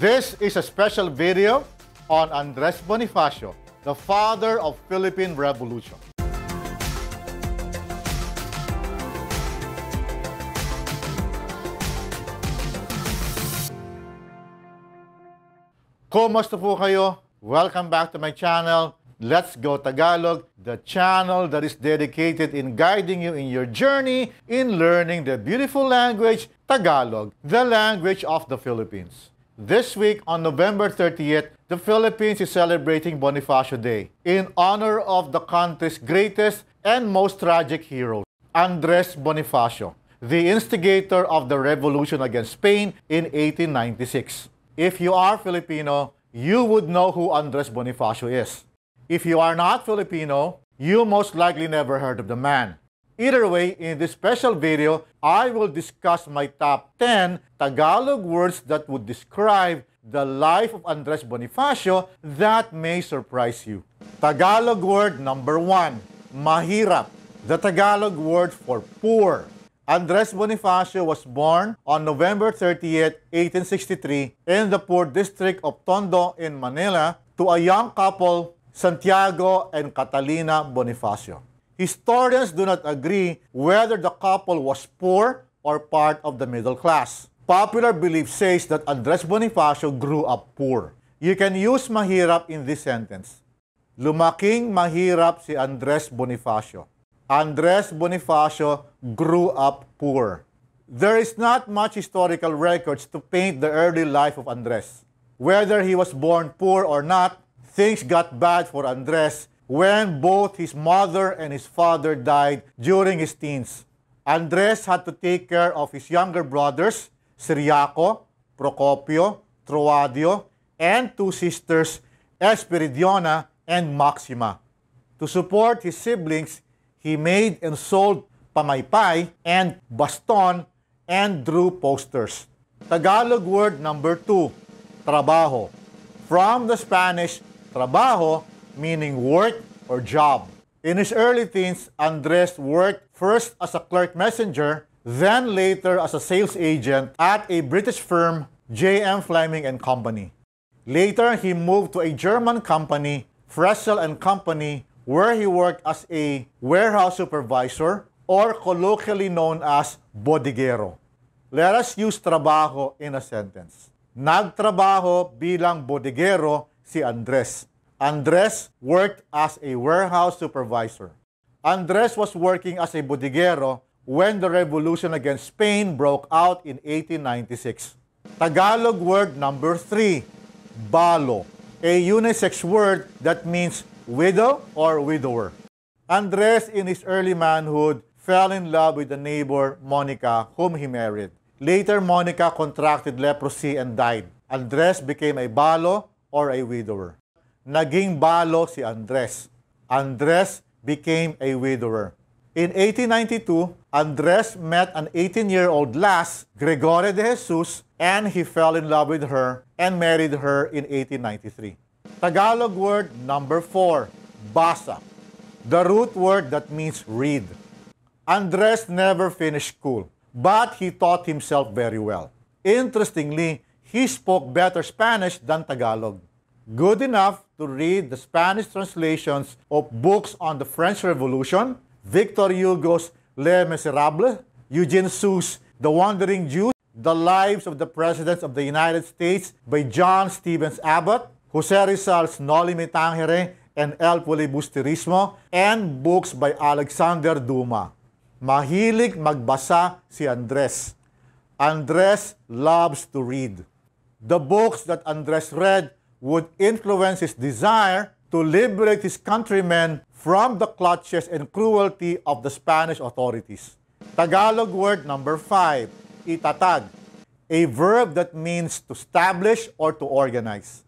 This is a special video on Andres Bonifacio, the father of Philippine Revolution. Kumusta po kayo? Welcome back to my channel, Let's Go Tagalog, the channel that is dedicated in guiding you in your journey in learning the beautiful language, Tagalog, the language of the Philippines. This week, on November 30th, the Philippines is celebrating Bonifacio Day in honor of the country's greatest and most tragic hero, Andres Bonifacio, the instigator of the revolution against Spain in 1896. If you are Filipino, you would know who Andres Bonifacio is. If you are not Filipino, you most likely never heard of the man. Either way, in this special video, I will discuss my top 10 Tagalog words that would describe the life of Andres Bonifacio that may surprise you. Tagalog word number 1, mahirap, the Tagalog word for poor. Andres Bonifacio was born on November 30th, 1863 in the poor district of Tondo in Manila to a young couple, Santiago and Catalina Bonifacio. Historians do not agree whether the couple was poor or part of the middle class. Popular belief says that Andres Bonifacio grew up poor. You can use mahirap in this sentence. Lumaking mahirap si Andres Bonifacio. Andres Bonifacio grew up poor. There is not much historical records to paint the early life of Andres. Whether he was born poor or not, things got bad for Andres when both his mother and his father died during his teens. Andres had to take care of his younger brothers, Ciriaco, Procopio, Troadio, and two sisters, Espiridiona and Maxima. To support his siblings, he made and sold pamaypay and baston and drew posters. Tagalog word number 2, trabajo. From the Spanish, trabajo, meaning work or job. In his early teens, Andres worked first as a clerk messenger, then later as a sales agent at a British firm, J.M. Fleming and Company. Later, he moved to a German company, Fressel and Company, where he worked as a warehouse supervisor, or colloquially known as bodeguero. Let us use trabajo in a sentence. Nagtrabaho bilang bodeguero si Andres. Andres worked as a warehouse supervisor. Andres was working as a bodeguero when the revolution against Spain broke out in 1896. Tagalog word number 3, balo, a unisex word that means widow or widower. Andres, in his early manhood, fell in love with the neighbor, Monica, whom he married. Later, Monica contracted leprosy and died. Andres became a balo or a widower. Naging balo si Andres. Andres became a widower. In 1892, Andres met an 18-year-old lass, Gregoria de Jesus, and he fell in love with her and married her in 1893. Tagalog word number 4, basa, the root word that means read. Andres never finished school, but he taught himself very well. Interestingly, he spoke better Spanish than Tagalog. Good enough to read the Spanish translations of books on the French Revolution, Victor Hugo's Les Miserables, Eugene Sue's The Wandering Jew, The Lives of the Presidents of the United States by John Stevens Abbott, Jose Rizal's Noli Me Tangere and El Filibusterismo, and books by Alexander Dumas. Mahilig magbasa si Andres. Andres loves to read. The books that Andres read would influence his desire to liberate his countrymen from the clutches and cruelty of the Spanish authorities. Tagalog word number 5, itatag, a verb that means to establish or to organize.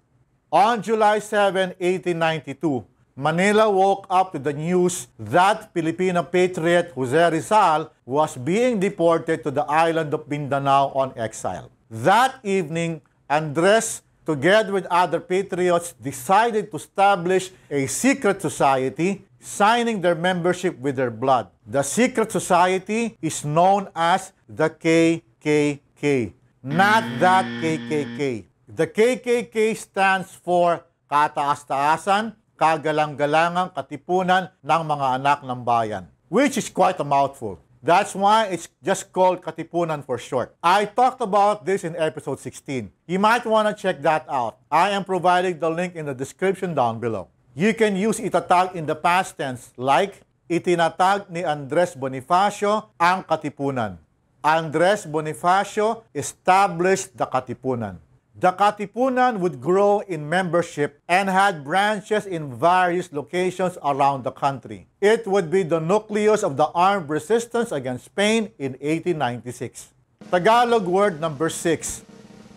On July 7, 1892, Manila woke up to the news that Filipino patriot Jose Rizal was being deported to the island of Mindanao on exile. That evening, Andres, together with other patriots, decided to establish a secret society, signing their membership with their blood. The secret society is known as the KKK. Not that KKK. The KKK stands for Kataas-taasan, Kagalang-galangang Katipunan ng Mga Anak ng Bayan, which is quite a mouthful. That's why it's just called Katipunan for short. I talked about this in episode 16. You might want to check that out. I am providing the link in the description down below. You can use itatag in the past tense like, itinatag ni Andres Bonifacio ang Katipunan. Andres Bonifacio established the Katipunan. The Katipunan would grow in membership and had branches in various locations around the country. It would be the nucleus of the armed resistance against Spain in 1896. Tagalog word number 6,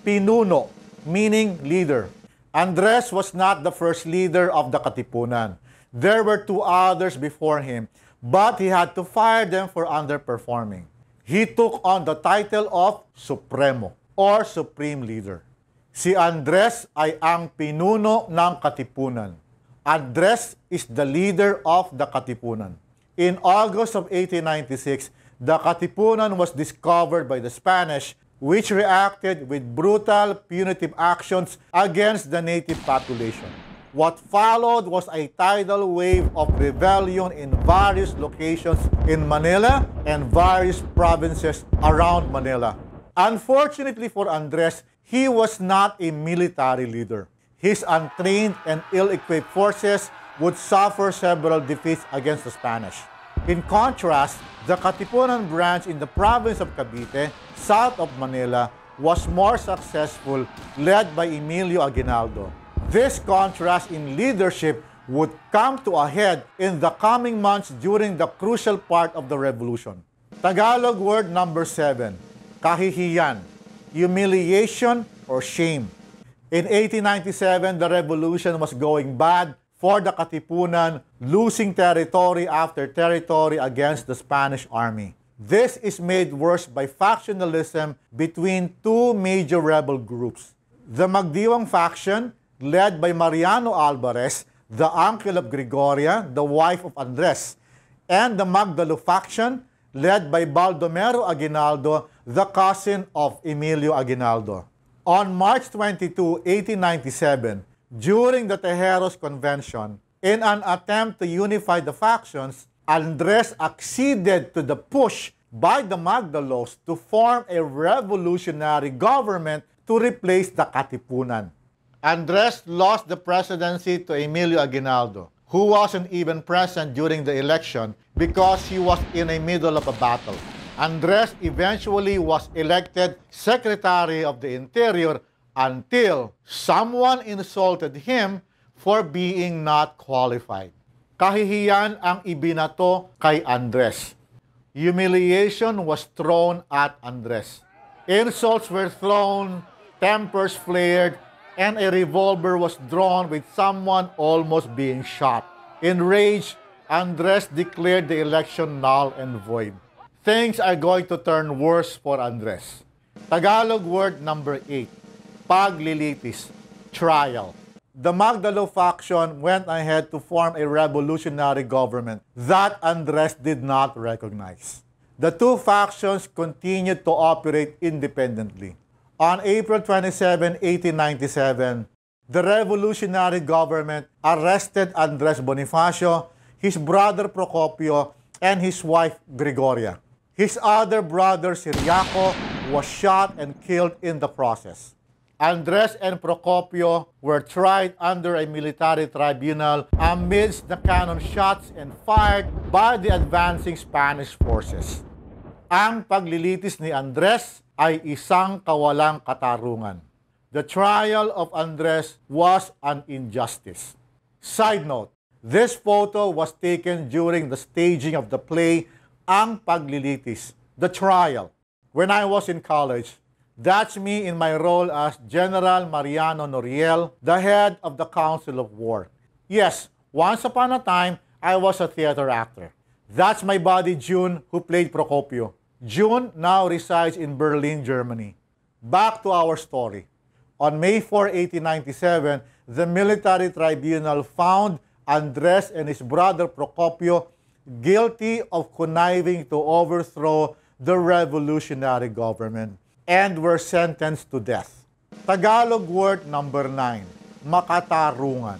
pinuno, meaning leader. Andres was not the first leader of the Katipunan. There were 2 others before him, but he had to fire them for underperforming. He took on the title of Supremo or Supreme Leader. Si Andres ay ang pinuno ng Katipunan. Andres is the leader of the Katipunan. In August of 1896, the Katipunan was discovered by the Spanish, which reacted with brutal punitive actions against the native population. What followed was a tidal wave of rebellion in various locations in Manila and various provinces around Manila. Unfortunately for Andres, he was not a military leader. His untrained and ill-equipped forces would suffer several defeats against the Spanish. In contrast, the Katipunan branch in the province of Cavite, south of Manila, was more successful, led by Emilio Aguinaldo. This contrast in leadership would come to a head in the coming months during the crucial part of the revolution. Tagalog word number 7, kahihiyan, humiliation or shame. In 1897, the revolution was going bad for the Katipunan, losing territory after territory against the Spanish army. This is made worse by factionalism between 2 major rebel groups. The Magdiwang faction, led by Mariano Alvarez, the uncle of Gregoria, the wife of Andres, and the Magdalo faction, led by Baldomero Aguinaldo, the cousin of Emilio Aguinaldo. On March 22, 1897, during the Tejeros Convention, in an attempt to unify the factions, Andres acceded to the push by the Magdalos to form a revolutionary government to replace the Katipunan. Andres lost the presidency to Emilio Aguinaldo, who wasn't even present during the election because he was in the middle of a battle. Andres eventually was elected Secretary of the Interior until someone insulted him for being not qualified. Kahihiyan ang ibinato kay Andres. Humiliation was thrown at Andres. Insults were thrown, tempers flared, and a revolver was drawn with someone almost being shot. Enraged, Andres declared the election null and void. Things are going to turn worse for Andres. Tagalog word number 8, paglilitis, trial. The Magdalo faction went ahead to form a revolutionary government that Andres did not recognize. The 2 factions continued to operate independently. On April 27, 1897, the revolutionary government arrested Andres Bonifacio, his brother Procopio, and his wife Gregoria. His other brother Ciriaco was shot and killed in the process. Andres and Procopio were tried under a military tribunal amidst the cannon shots and fired by the advancing Spanish forces. Ang paglilitis ni Andres ay isang kawalang katarungan. The trial of Andres was an injustice. Side note, this photo was taken during the staging of the play Ang Paglilitis, the trial. When I was in college, that's me in my role as General Mariano Noriel, the head of the Council of War. Yes, once upon a time, I was a theater actor. That's my buddy June, who played Procopio. June now resides in Berlin, Germany. Back to our story. On May 4, 1897, the military tribunal found Andres and his brother Procopio guilty of conniving to overthrow the revolutionary government and were sentenced to death. Tagalog word number 9, makatarungan.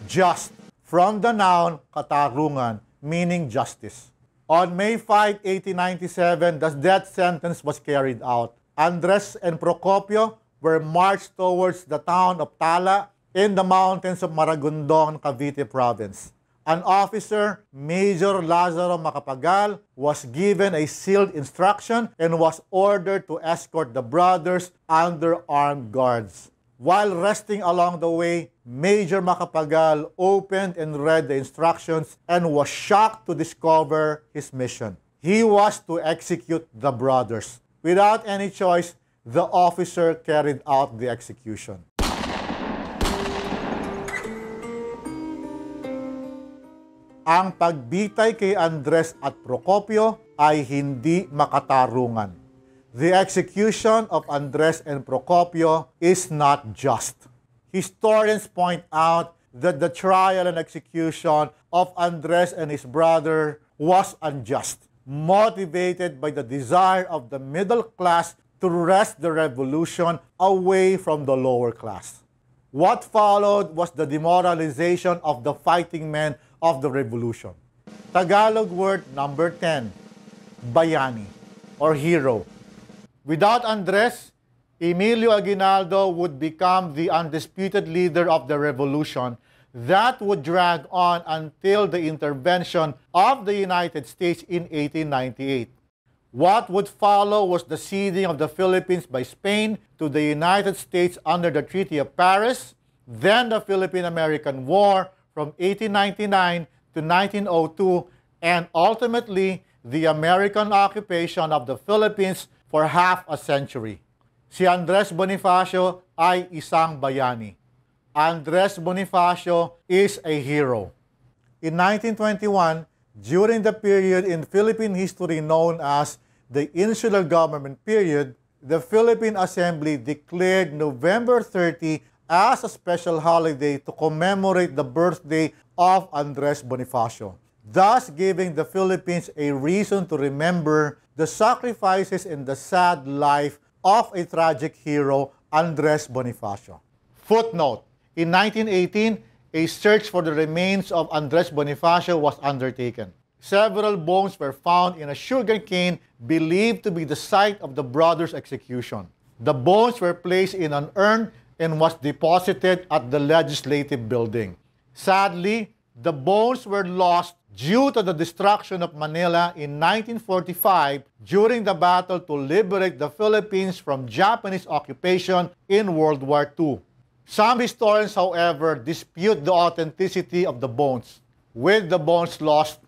Just, from the noun katarungan, meaning justice. On May 5, 1897, the death sentence was carried out. Andres and Procopio were marched towards the town of Tala in the mountains of Maragondon, Cavite Province. An officer, Major Lazaro Macapagal, was given a sealed instruction and was ordered to escort the brothers under armed guards. While resting along the way, Major Macapagal opened and read the instructions and was shocked to discover his mission. He was to execute the brothers. Without any choice, the officer carried out the execution. Ang pagbitay kay Andres at Procopio ay hindi makatarungan. The execution of Andres and Procopio is not just. Historians point out that the trial and execution of Andres and his brother was unjust, motivated by the desire of the middle class to wrest the revolution away from the lower class. What followed was the demoralization of the fighting men of the revolution. Tagalog word number 10, bayani or hero. Without Andres, Emilio Aguinaldo would become the undisputed leader of the revolution that would drag on until the intervention of the United States in 1898. What would follow was the ceding of the Philippines by Spain to the United States under the Treaty of Paris, then the Philippine-American War from 1899 to 1902, and ultimately the American occupation of the Philippines for half a century. Si Andres Bonifacio ay isang bayani. Andres Bonifacio is a hero. In 1921, during the period in Philippine history known as the Insular Government period, the Philippine Assembly declared November 30 as a special holiday to commemorate the birthday of Andres Bonifacio, thus giving the Philippines a reason to remember the sacrifices and the sad life of a tragic hero, Andres Bonifacio. Footnote: in 1918, a search for the remains of Andres Bonifacio was undertaken. Several bones were found in a sugarcane believed to be the site of the brothers' execution. The bones were placed in an urn and was deposited at the Legislative Building. Sadly, the bones were lost due to the destruction of Manila in 1945 during the battle to liberate the Philippines from Japanese occupation in World War II. Some historians, however, dispute the authenticity of the bones. With the bones lost,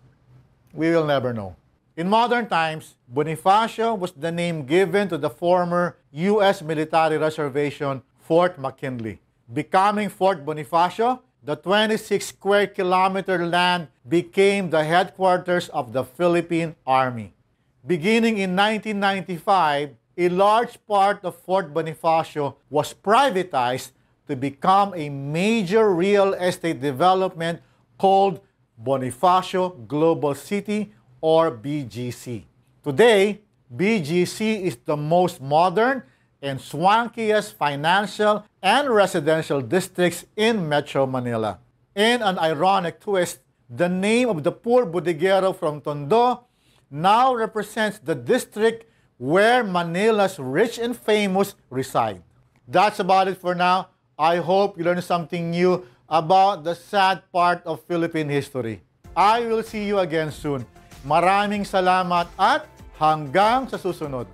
we will never know. In modern times, Bonifacio was the name given to the former U.S. military reservation, Fort McKinley. Becoming Fort Bonifacio, the 26 square kilometer land became the headquarters of the Philippine Army. Beginning in 1995, a large part of Fort Bonifacio was privatized to become a major real estate development called Bonifacio Global City or BGC. Today, BGC is the most modern and swankiest financial and residential districts in Metro Manila. In an ironic twist, the name of the poor bodeguero from Tondo now represents the district where Manila's rich and famous reside. That's about it for now. I hope you learned something new about the sad part of Philippine history. I will see you again soon. Maraming salamat at hanggang sa susunod.